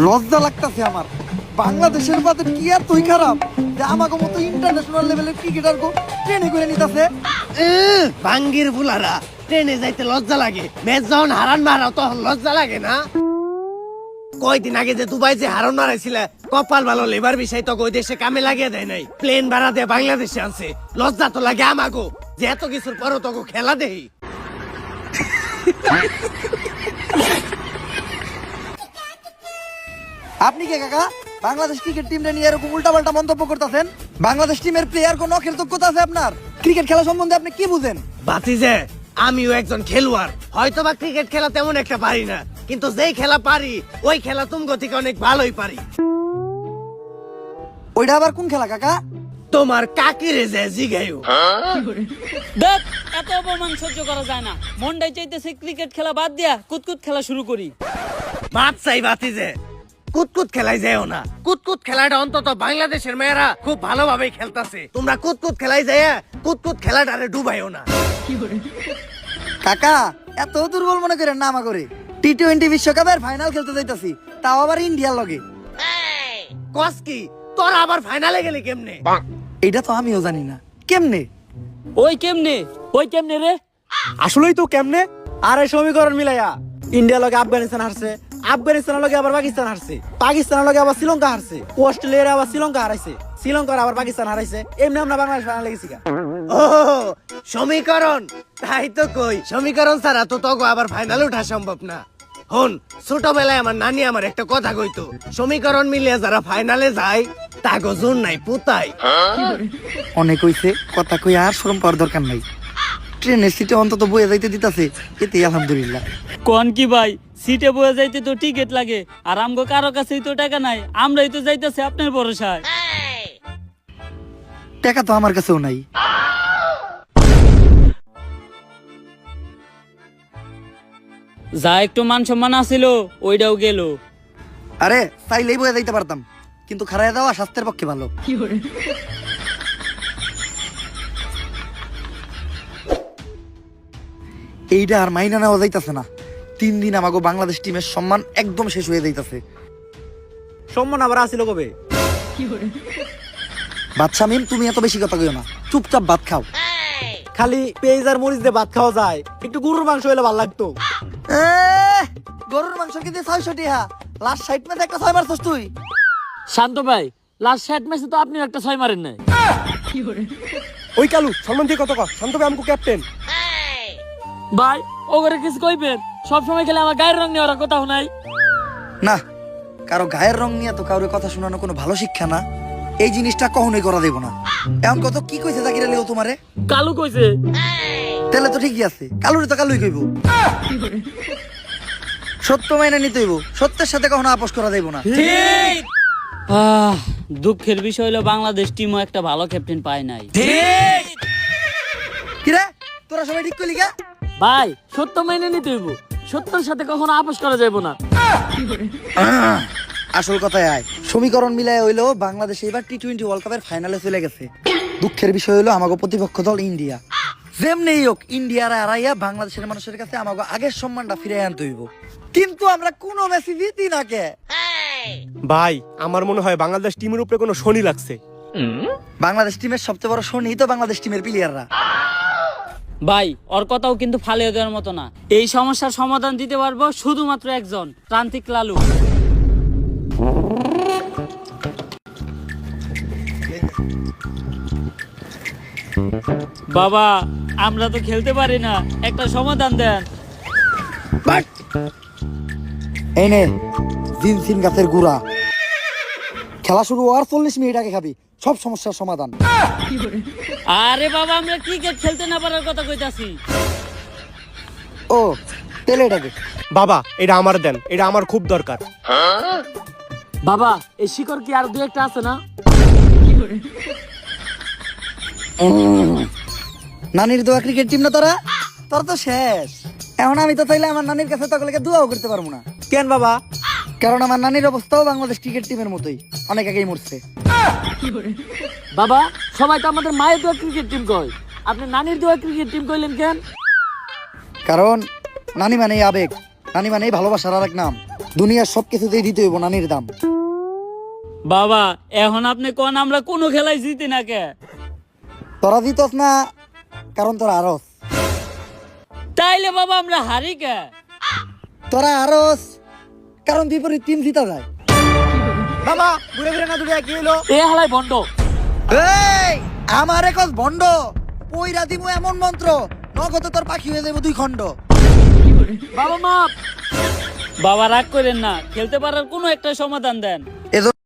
লজ্জা লাগতাছে আমার। বাংলাদেশের বাদে কি আর তুই খারাপ যে আমাকে মতো ইন্টারন্যাশনাল লেভেলের ক্রিকেটার গো ট্রেনে করে নিতাছে। বাঙ্গির বুলারা ট্রেনে যাইতে লজ্জা লাগে, ম্যাচ যখন হারান মারাও তখন লজ্জা লাগে না? কয়দিন আগে যে দুবাই যে হারান মারাইছিল, কপাল ভালো লেবার বিষয় তো ওই দেশে কামে লাগিয়ে দেয় নাই, প্লেন ভাড়া দিয়ে বাংলাদেশে আনছে। লজ্জা তো লাগে আমাগো যে এত কিছুর পরও তোকে খেলা দেই। আপনি কে কাকা বাংলাদেশ ক্রিকেট টিমটা নিয়ে এরকম উল্টাপাল্টা মন্তব্য করতেছেন? বাংলাদেশ টিমের প্লেয়ার কোন নখের যোগ্যতা আছে আপনার? ক্রিকেট খেলা সম্বন্ধে আপনি কি বুঝেন? বাতিজে আমিও একজন খেলোয়াড়, হয়তো বা ক্রিকেট খেলা তেমন একটা পারি না, কিন্তু যেই খেলা পারি ওই খেলা তুমগো থেকে অনেক ভালোই পারি। ওইটা আবার কোন খেলা কাকা? তোমার কাকিরে যে জিগাইও। দেখ, এত অপমান সহ্য করা যায় না। মনটাই চাইতেছে ক্রিকেট খেলা বাদ দিয়া কুতকুত খেলা শুরু করি। বাদ চাই বাতিজে, কুতকুত খেলাই যাও না। কুতকুত খেলাটা অন্তত বাংলাদেশের মেয়েরা খুব ভালোভাবে খেলতেছে। তোমরা কুতকুত খেলাই যায় কুতকুত খেলাটারে ডুবাইও না। কাকা এত দুর্বল মনে করেন না আমা করে। টি-20 বিশ্বকাপের ফাইনাল খেলতে যাইতাছি, তাও আবার ইন্ডিয়ার লগে। কস কি তোরা আবার ফাইনালে গেলি কেমনে? এইটা তো আমিও জানি না কেমনে। ওই কেমনে রে? আসলেই তো কেমনে? আর এই সমীকরণ মিলাইয়া ইন্ডিয়া লগে আফগানিস্তান হারছে, আফগানিস্তানের লগে আবার পাকিস্তান হারছে, পাকিস্তানের লগে আবার শ্রীলঙ্কা হারছে, অস্ট্রেলিয়ার আবার শ্রীলঙ্কা হারাইছে, শ্রীলঙ্কার আবার পাকিস্তান হারাইছে। এমনি আমরা বাংলাদেশ ফাইনালে গেছি। ও সমীকরণ, তাই তো কই সমীকরণ ছাড়া তো তোকে আবার ফাইনালে ওঠা সম্ভব না। হন, ছোটবেলায় আমার নানি আমার একটা কথা কইতো, সমীকরণ মিলিয়ে যারা ফাইনালে যায় তাগো জোর নাই পুতাই। অনেক হইছে, কথা কই আর শরম পাওয়ার দরকার নাই। ট্রেনের সিটে অন্তত বয়ে যাইতে দিতাছে, এতেই আলহামদুলিল্লাহ। কোন কি ভাই, সিটে বয়ে যাইতে তো টিকিট লাগে, আর আমগো কারো কাছেই তো টাকা নাই, আমরাই তো যাইতেছি আপনার ভরসায়। টাকা তো আমার কাছেও নাই। যা একটু মান সম্মান আছিল ওইটাও গেল। আরে চাইলেই বয়ে যাইতে পারতাম, কিন্তু খারায় দেওয়া স্বাস্থ্যের পক্ষে ভালো। এইটা আর মাইনা নেওয়া যাইতাছে না। 3 দিন আমাকে বাংলাদেশ টিমের সম্মান একদম শেষ হয়ে যাইতাছে। সম্মান আবার আসিল কবে? বাদশা মিম, তুমি এত বেশি কথা কইও না, চুপচাপ ভাত খাও। খালি পেঁয়াজ আর মরিচ দিয়ে ভাত খাওয়া যায়, একটু গরুর মাংস হলে ভালো লাগতো। গরুর মাংস কিন্তু 600 টাকা, লাস্ট 60 ম্যাচে একটা 6 মারছস তুই। শান্ত ভাই, লাস্ট 60 ম্যাচে তো আপনি একটা 6 মারেন নাই। ওই কালু সম্মান দিয়ে কত কর, শান্ত ভাই আমকো ক্যাপ্টেন। ভাই ওগরে কিছু কইবেন, সব সময় খেলে আমার গায়ের রং নিয়ে ওরা কোথাও নাই। না, কারো গায়ের রং নিয়ে তো কারোর কথা শোনানো কোনো ভালো শিক্ষা না। এই জিনিসটা কখনোই করা দেব না। এমন কত কি কইছে জাকির আলী ও তোমারে? কালু কইছে। তাহলে তো ঠিকই আছে, কালুরে তো কালুই কইব। সত্য মাইনা নিতে হইব, সত্যের সাথে কখনো আপোষ করা দেব না। ঠিক। দুঃখের বিষয় হলো বাংলাদেশ টিমও একটা ভালো ক্যাপ্টেন পায় নাই। কিরে তোরা সবাই ঠিক কইলি কে? ভাই সত্য মেনে নিতে হইব, সত্যের সাথে কখনো আপোষ করা যাবে না। আসল কথায় আয়, সমীকরণ মিলায় হইলো বাংলাদেশ এবার টি-20 ওয়ার্ল্ড কাপের ফাইনালে চলে গেছে। দুঃখের বিষয় হলো আমাগো প্রতিপক্ষ দল ইন্ডিয়া। যেমনি হোক ইন্ডিয়ার হারাইয়া বাংলাদেশের মানুষের কাছে আমাগো আগের সম্মানটা ফিরে আনতে হইব। কিন্তু আমরা কোনো ম্যাচই জিতি না কে? ভাই আমার মনে হয় বাংলাদেশ টিমের উপরে কোনো শনি লাগছে। বাংলাদেশ টিমের সবচেয়ে বড় শনি তো বাংলাদেশ টিমের প্লেয়াররা। ভাই ওর কথাও কিন্তু ফালিয়ে দেওয়ার মতো না। এই সমস্যার সমাধান দিতে পারবো শুধুমাত্র একজন, প্রান্তিক লালু। বাবা আমরা তো খেলতে পারি না, একটা সমাধান দেন। এই নে জিনসিন গাছের গুড়া, খেলা শুরু হওয়ার 40 মিনিট আগে খাবি, সব সমস্যার সমাধান। আরে বাবা আমরা ক্রিকেট খেলতে না পারার কথা কইতাছি। ও তেলে এটাকে বাবা এটা আমার দেন, এটা আমার খুব দরকার। বাবা এই শিকড় কি আর দু একটা আছে না? নানির দোয়া ক্রিকেট টিম না তোরা? তোর তো শেষ। এখন আমি তো চাইলে আমার নানির কাছে তকলেকে দোয়াও করতে পারবো না। কেন বাবা? কারণ আমার নানির অবস্থাও বাংলাদেশ ক্রিকেট টিমের মতোই, অনেক আগেই মরছে। বাবা সবাই তো আমাদের মায়ের দোয়া ক্রিকেট টিম কয়, আপনি নানির দোয়া ক্রিকেট টিম কইলেন কেন? কারণ নানি মানেই আবেগ, নানি মানেই ভালোবাসার আর এক নাম। দুনিয়ার সবকিছুতেই দিতে হইব নানির দাম। বাবা এখন আপনি কোন আমরা কোনো খেলায় জিতি না কে? তোরা দিতস না কারণ তোরা আরস, তাইলে বাবা আমরা হারি কে? তোরা আরস কারণ বিপরীত টিম জিতা যায়। বাবা ঘুরে ফিরে না দুটো কি হলো? এ হালাই বন্ড। এই আমার একজ ভণ্ড পইরা দিমু এমন মন্ত্র নগদে তোর পাখি হয়ে যাবো 2 খণ্ড। বাবা মাপ। বাবা রাগ করেন না, খেলতে পারার কোনো একটা সমাধান দেন। এজন্য